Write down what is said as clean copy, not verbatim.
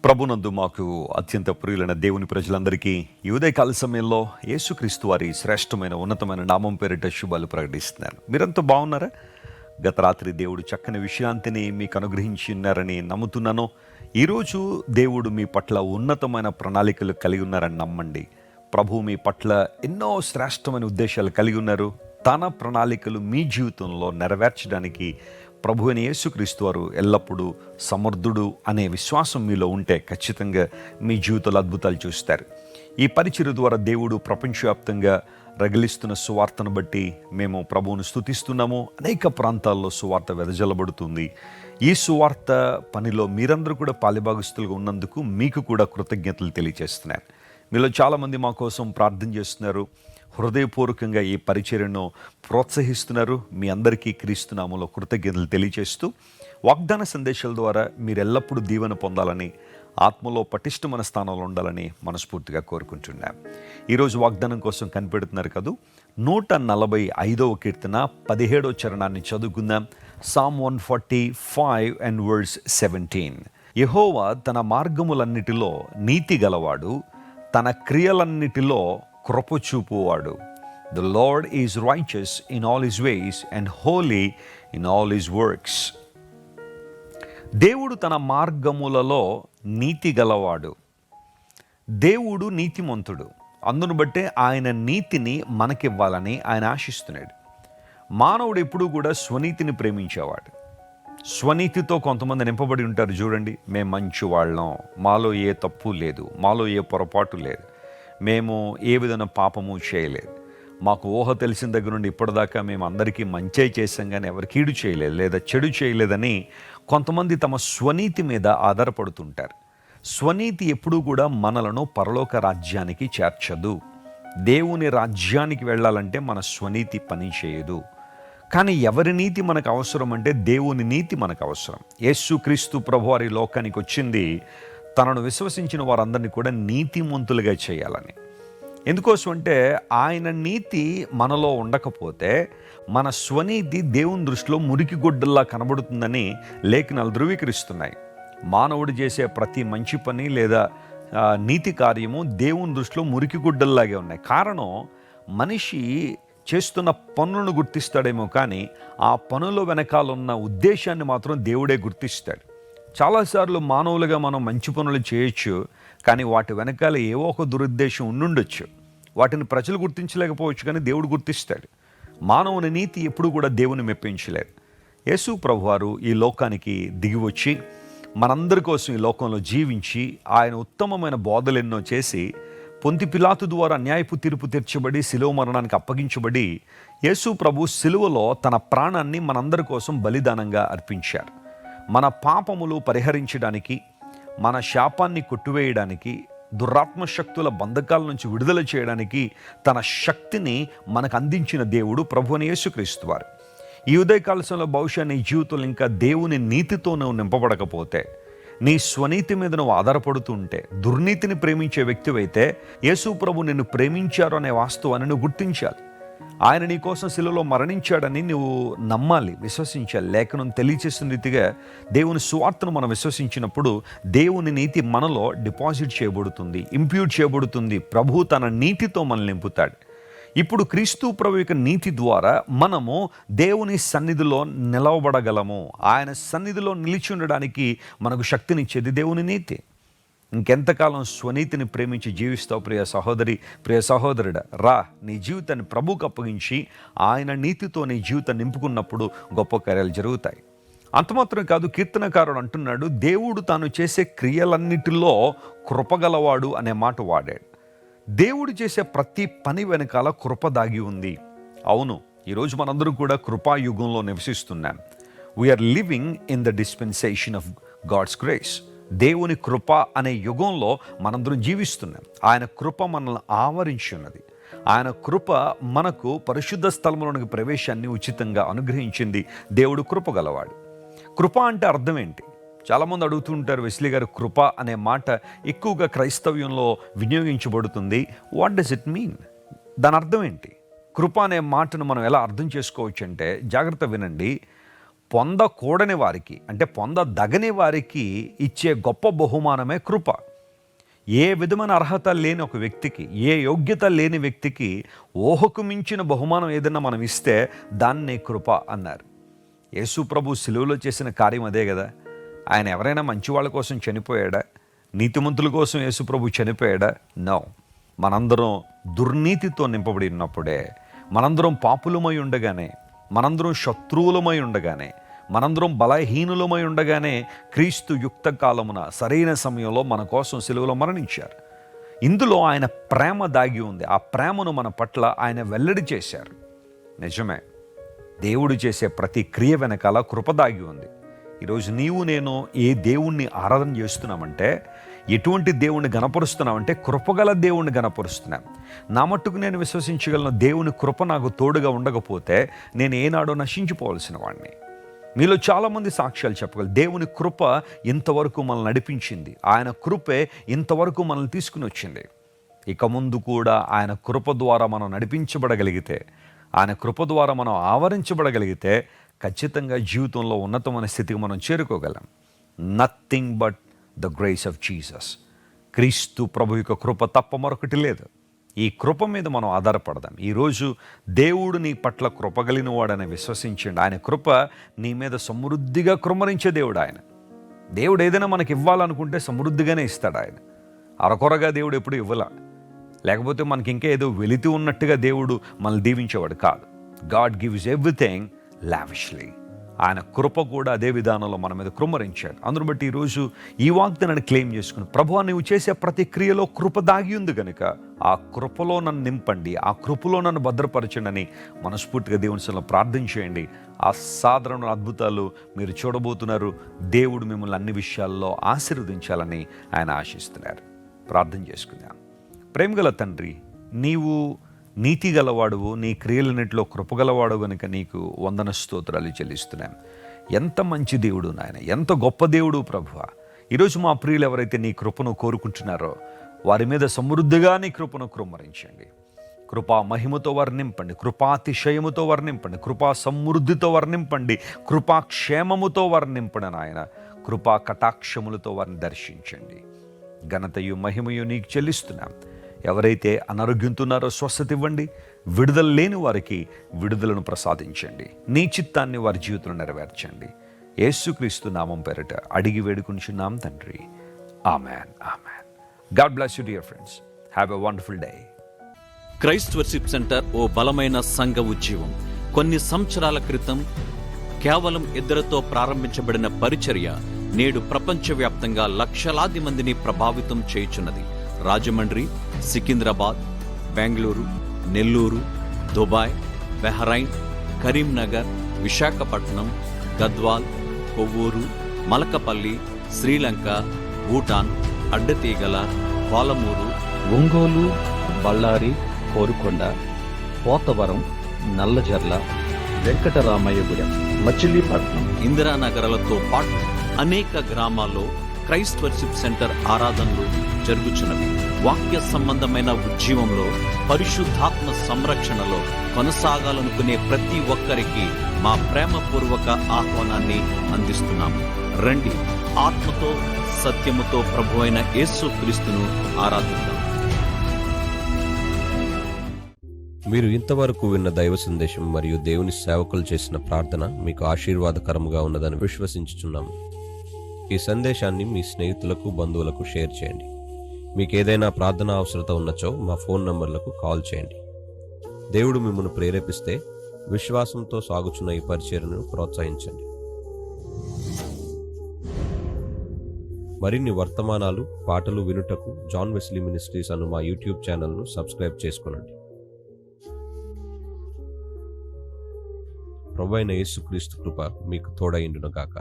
ప్రభునందు మాకు అత్యంత ప్రియులైన దేవుని ప్రజలందరికీ ఈ ఉదయకాల సమయంలో యేసుక్రీస్తు వారి శ్రేష్టమైన ఉన్నతమైన నామం పేరిట శుభాలు ప్రకటిస్తున్నాను. మీరంతా బాగున్నారా? గత రాత్రి దేవుడు చక్కని విశ్రాంతిని మీకు అనుగ్రహించి ఉన్నారని నమ్ముతున్నాను. ఈరోజు దేవుడు మీ పట్ల ఉన్నతమైన ప్రణాళికలు కలిగి ఉన్నారని నమ్మండి. ప్రభు మీ పట్ల ఎన్నో శ్రేష్టమైన ఉద్దేశాలు కలిగి ఉన్నారు. తన ప్రణాళికలు మీ జీవితంలో నెరవేర్చడానికి ప్రభు అయిన యేసుక్రీస్తు వారు ఎల్లప్పుడూ సమర్థుడు అనే విశ్వాసం మీలో ఉంటే ఖచ్చితంగా మీ జీవితంలో అద్భుతాలు చూస్తారు. ఈ పరిచర్య ద్వారా దేవుడు ప్రపంచవ్యాప్తంగా రగిలిస్తున్న సువార్తను బట్టి మేము ప్రభువును స్తుతిస్తున్నాము. అనేక ప్రాంతాల్లో సువార్త వెదజల్లబడుతుంది. ఈ సువార్త పనిలో మీరందరూ కూడా పాలిభాగస్తులుగా ఉన్నందుకు మీకు కూడా కృతజ్ఞతలు తెలియజేస్తున్నాను. మీలో చాలామంది మా కోసం ప్రార్థన చేస్తున్నారు, హృదయపూర్వకంగా ఈ పరిచర్యను ప్రోత్సహిస్తున్నారు. మీ అందరికీ క్రీస్తు నామములో కృతజ్ఞతలు తెలియజేస్తూ వాగ్దాన సందేశాల ద్వారా మీరు ఎల్లప్పుడూ దీవెన పొందాలని, ఆత్మలో పటిష్టమైన స్థానంలో ఉండాలని మనస్ఫూర్తిగా కోరుకుంటున్నాం. ఈరోజు వాగ్దానం కోసం కనిపెడుతున్నారు కదూ. 145వ కీర్తన 17వ చరణాన్ని చదువుకుందాం. Psalm 145 and verse 17. యెహోవా తన మార్గములన్నిటిలో నీతి గలవాడు, తన క్రియలన్నిటిలో కృప చూపువాడు. The Lord is righteous in all his ways and holy in all his works. దేవుడు తన మార్గములలో నీతి గలవాడు. దేవుడు నీతిమంతుడు. అందును బట్టే ఆయన నీతిని మనకివ్వాలని ఆయన ఆశిస్తున్నాడు. మానవుడు ఎప్పుడూ కూడా స్వనీతిని ప్రేమించేవాడు. స్వనీతితో కొంతమంది నింపబడి ఉంటారు. చూడండి, మేము మంచి వాళ్ళం, మాలో ఏ తప్పు లేదు, మాలో ఏ పొరపాటు లేదు, మేము ఏ విధమైన పాపము చేయలేదు, మాకు ఊహ తెలిసిన దగ్గర నుండి ఇప్పటిదాకా మేము అందరికీ మంచే చేసాం కానీ ఎవరు కీడు చేయలేదు లేదా చెడు చేయలేదని కొంతమంది తమ స్వనీతి మీద ఆధారపడుతుంటారు. స్వనీతి ఎప్పుడూ కూడా మనలను పరలోక రాజ్యానికి చేర్చదు. దేవుని రాజ్యానికి వెళ్ళాలంటే మన స్వనీతి పని చేయదు. కానీ ఎవరి నీతి మనకు అవసరం అంటే దేవుని నీతి మనకు అవసరం. యేసుక్రీస్తు ప్రభువారి లోకానికి వచ్చింది తనను విశ్వసించిన వారందరినీ కూడా నీతిమంతులుగా చేయాలని. ఎందుకోసం అంటే ఆయన నీతి మనలో ఉండకపోతే మన స్వనీతి దేవుని దృష్టిలో మురికి గుడ్డల్లా కనబడుతుందని లేఖనాలు ధృవీకరిస్తున్నాయి. మానవుడు చేసే ప్రతి మంచి పని లేదా నీతి కార్యము దేవుని దృష్టిలో మురికి గుడ్డల్లాగే ఉన్నాయి. కారణం, మనిషి చేస్తున్న పనులను గుర్తిస్తాడేమో కానీ ఆ పనుల వెనకాలన్న ఉద్దేశాన్ని మాత్రం దేవుడే గుర్తిస్తాడు. చాలాసార్లు మానవులుగా మనం మంచి పనులు చేయొచ్చు, కానీ వాటి వెనకాల ఏవో ఒక దురుద్దేశం ఉండుండొచ్చు. వాటిని ప్రజలు గుర్తించలేకపోవచ్చు, కానీ దేవుడు గుర్తిస్తాడు. మానవుని నీతి ఎప్పుడు కూడా దేవుని మెప్పించలేదు. యేసు ప్రభువారు ఈ లోకానికి దిగి వచ్చి మనందరి కోసం ఈ లోకంలో జీవించి ఆయన ఉత్తమమైన బోధలెన్నో చేసి పొంతి పిలాతు ద్వారా న్యాయపు తీర్పు తీర్చబడి శిలువ మరణానికి అప్పగించబడి యేసు ప్రభు శిలువలో తన ప్రాణాన్ని మనందరి కోసం బలిదానంగా అర్పించారు. మన పాపములు పరిహరించడానికి, మన శాపాన్ని కొట్టివేయడానికి, దురాత్మ శక్తుల బంధకాల నుంచి విడుదల చేయడానికి తన శక్తిని మనకు అందించిన దేవుడు ప్రభువైన యేసుక్రీస్తు వారు. ఈ ఉదయకాలంలో బహుశా నీ జీవితంలో ఇంకా దేవుని నీతితో నువ్వు నింపబడకపోతే, నీ స్వనీతి మీద నువ్వు ఆధారపడుతూ ఉంటే, దుర్నీతిని ప్రేమించే వ్యక్తివైతే యేసు ప్రభు నిన్ను ప్రేమించారు అనే వాస్తవాన్ని నువ్వు గుర్తించాలి. ఆయన నీ కోసం శిలువలో మరణించాడని నువ్వు నమ్మాలి, విశ్వసించాలి. లేఖనం తెలియచేసిన రీతిగా దేవుని సువార్తను మనం విశ్వసించినప్పుడు దేవుని నీతి మనలో డిపాజిట్ చేయబడుతుంది, ఇంప్యూట్ చేయబడుతుంది. ప్రభు తన నీతితో మనల్ని నింపుతాడు. ఇప్పుడు క్రీస్తు ప్రభు యొక్క నీతి ద్వారా మనము దేవుని సన్నిధిలో నిలవబడగలము. ఆయన సన్నిధిలో నిలిచి ఉండడానికి మనకు శక్తినిచ్చేది దేవుని నీతి. ఇంకెంతకాలం స్వనీతిని ప్రేమించి జీవిస్తావు ప్రియ సహోదరి, ప్రియ సహోదరుడా? రా, నీ జీవితాన్ని ప్రభువుకు అప్పగించి ఆయన నీతితో నీ జీవితాన్ని నింపుకున్నప్పుడు గొప్ప కార్యాలు జరుగుతాయి. అంతమాత్రం కాదు, కీర్తనకారుడు అంటున్నాడు, దేవుడు తాను చేసే క్రియలన్నిటిలో కృపగలవాడు అనే మాట వాడాడు. దేవుడు చేసే ప్రతి పని వెనకాల కృప దాగి ఉంది. అవును, ఈరోజు మనందరం కూడా కృపాయుగంలో నివసిస్తున్నాం. We are living in the dispensation of God's grace. దేవుని కృప అనే యుగంలో మనందరం జీవిస్తున్నాం. ఆయన కృప మనల్ని ఆవరించి ఉన్నది. ఆయన కృప మనకు పరిశుద్ధ స్థలంలోనికి ప్రవేశాన్ని ఉచితంగా అనుగ్రహించింది. దేవుడు కృప గలవాడు. కృప అంటే అర్థం ఏంటి? చాలామంది అడుగుతుంటారు, వెస్లీ గారు, కృప అనే మాట ఎక్కువగా క్రైస్తవ్యంలో వినియోగించబడుతుంది. What does it mean? దాని అర్థం ఏంటి? కృప అనే మాటను మనం ఎలా అర్థం చేసుకోవచ్చు అంటే, జాగ్రత్త వినండి. పొందకూడని వారికి, అంటే పొందదగని వారికి ఇచ్చే గొప్ప బహుమానమే కృప. ఏ విధమైన అర్హత లేని ఒక వ్యక్తికి, ఏ యోగ్యత లేని వ్యక్తికి ఊహకు మించిన బహుమానం ఏదైనా మనం ఇస్తే దాన్నే కృప అన్నారు. యేసు ప్రభు సిలువలో చేసిన కార్యం అదే కదా. ఆయన ఎవరైనా మంచి వాళ్ళ కోసం చనిపోయాడా? నీతిమంతుల కోసం యేసు ప్రభు చనిపోయాడా? నో. మనందరం దుర్నీతితో నింపబడి ఉన్నప్పుడే, మనందరం పాపులమై ఉండగానే, మనందరం శత్రువులమై ఉండగానే, మనందరం బలహీనులమై ఉండగానే క్రీస్తు యుక్త కాలమున సరైన సమయంలో మన కోసం సిలువలో మరణించారు. ఇందులో ఆయన ప్రేమ దాగి ఉంది. ఆ ప్రేమను మన పట్ల ఆయన వెల్లడి చేశారు. నిజమే, దేవుడు చేసే ప్రతి క్రియ వెనకాల కృప దాగి ఉంది. ఈరోజు నీవు నేను ఏ దేవుణ్ణి ఆరాధన చేస్తున్నామంటే, ఎటువంటి దేవుణ్ణి గణపరుస్తున్నామంటే కృపగల దేవుణ్ణి గణపరుస్తున్నాం. నా మట్టుకు నేను విశ్వసించగలను, దేవుని కృప నాకు తోడుగా ఉండకపోతే నేను ఏనాడో నశించిపోవలసిన వాడిని. మీలో చాలామంది సాక్ష్యాలు చెప్పగలరు. దేవుని కృప ఇంతవరకు మనల్ని నడిపించింది, ఆయన కృపే ఇంతవరకు మనల్ని తీసుకుని వచ్చింది. ఇక ముందు కూడా ఆయన కృప ద్వారా మనం నడిపించబడగలిగితే, ఆయన కృప ద్వారా మనం ఆవరించబడగలిగితే ఖచ్చితంగా జీవితంలో ఉన్నతమైన స్థితికి మనం చేరుకోగలం. Nothing but the grace of Jesus. క్రీస్తు ప్రభు యొక్క కృప తప్ప మరొకటి లేదు. ఈ కృప మీద మనం ఆధారపడదాం. ఈరోజు దేవుడు నీ పట్ల కృపగలిగిన వాడని విశ్వసించండి. ఆయన కృప నీ మీద సమృద్ధిగా కృమ్మరించే దేవుడు ఆయన. దేవుడు ఏదైనా మనకి ఇవ్వాలనుకుంటే సమృద్ధిగానే ఇస్తాడు ఆయన. అరకొరగా దేవుడు ఎప్పుడు ఇవ్వలా. లేకపోతే మనకి ఇంకా ఏదో వెలితి ఉన్నట్టుగా దేవుడు మనల్ని దీవించేవాడు కాదు. God gives everything lavishly. ఆయన కృప కూడా అదే విధానంలో మన మీద కృమ్మరించాడు. అందును బట్టి ఈరోజు ఈ వాగ్దానాన్ని క్లెయిమ్ చేసుకుని, ప్రభువా నీవు చేసే ప్రతి క్రియలో కృప దాగి ఉంది కనుక ఆ కృపలో నన్ను నింపండి, ఆ కృపలో నన్ను భద్రపరచండి అని మనస్ఫూర్తిగా దేవుని సన్నిధిలో ప్రార్థన చేయండి. అసాధారణ అద్భుతాలు మీరు చూడబోతున్నారు. దేవుడు మిమ్మల్ని అన్ని విషయాల్లో ఆశీర్వదించాలని ఆయన ఆశిస్తున్నారు. ప్రార్థన చేసుకుందాం. ప్రేమగల తండ్రి, నీవు నీతి గలవాడువు, నీ క్రియలన్నింటిలో కృపగలవాడు కనుక నీకు వందన స్తోత్రాలు చెల్లిస్తున్నాం. ఎంత మంచి దేవుడు నాయన, ఎంత గొప్ప దేవుడు ప్రభువా. ఈరోజు మా ప్రియులు ఎవరైతే నీ కృపను కోరుకుంటున్నారో వారి మీద సమృద్ధిగా నీ కృపను కృమ్మరించండి. కృపా మహిమతో వర్ణింపండి, కృపాతిశయముతో వర్ణింపండి, కృపా సమృద్ధితో వర్ణింపండి, కృపాక్షేమముతో వర్ణింపండి నాయన. కృపా కటాక్షములతో వారిని దర్శించండి. ఘనతయు మహిమయు నీకు చెల్లిస్తున్నాం. ఎవరైతే అనారోగ్యంతున్నారో స్వస్థత ఇవ్వండి, విడుదల లేని వారికి విడుదలను ప్రసాదించండి, నీ చిత్తాన్ని వారి జీవితంలో నెరవేర్చండి. యేసుక్రీస్తు నామం పేరిట అడిగి వేడుకుంటున్నాం తండ్రి. Amen, amen. God bless you dear friends. Have a wonderful day. Christ worship centre ఓ బలమైన సంఘ ఉద్యమం. కొన్ని సంవత్సరాల క్రితం కేవలం ఇద్దరితో ప్రారంభించబడిన పరిచర్య నేడు ప్రపంచవ్యాప్తంగా లక్షలాది మందిని ప్రభావితం చేయుచున్నది. రాజమండ్రి, సికింద్రాబాద్, బెంగళూరు, నెల్లూరు, దుబాయ్, బెహ్రైన్, కరీంనగర్, విశాఖపట్నం, గద్వాల్, కొవ్వూరు, మలకపల్లి, శ్రీలంక, భూటాన్, అడ్డతీగల, పాలమూరు, ఒంగోలు, బళ్ళారి, కోరుకొండ, పోతవరం, నల్లజర్ల, వెంకటరామయ్యగూడెం, మచిలీపట్నం, ఇందిరానగర్లతో పాటు అనేక గ్రామాల్లో క్రైస్ట్ వర్షిప్ సెంటర్ ఆరాధనలు జరుగుచున్నవి. వాక్య సంబంధమైన ఉద్యమంలో, పరిశుద్ధాత్మ సంరక్షణలో కొనసాగాలనుకునే ప్రతి ఒక్కరికి మా ప్రేమపూర్వక ఆహ్వానాన్ని అందిస్తున్నాము. రండి, ఆత్మతో సత్యముతో ప్రభువైన యేసుక్రీస్తును ఆరాధిద్దాం. మీరు ఇంతవరకు విన్న దైవ సందేశం మరియు దేవుని సేవకులు చేసిన ప్రార్థన మీకు ఆశీర్వాదకరముగా ఉన్నదని విశ్వసించుచున్నాము. ఈ సందేశాన్ని మీ స్నేహితులకు, బంధువులకు షేర్ చేయండి. మీకు ఏదైనా ప్రార్థన అవసరత ఉన్నచో మా ఫోన్ నంబర్లకు కాల్ చేయండి. దేవుడు మిమ్మల్ని ప్రేరేపిస్తే విశ్వాసంతో సాగుచున్న ఈ పరిచర్యను ప్రోత్సహించండి. మరిన్ని వర్తమానాలు, పాటలు వినుటకు జాన్ వెస్లీ మినిస్ట్రీస్ అను మా యూట్యూబ్ ఛానల్ను సబ్స్క్రైబ్ చేసుకొనండి. ప్రభువైన యేసుక్రీస్తు కృప మీకు తోడైండును గాక.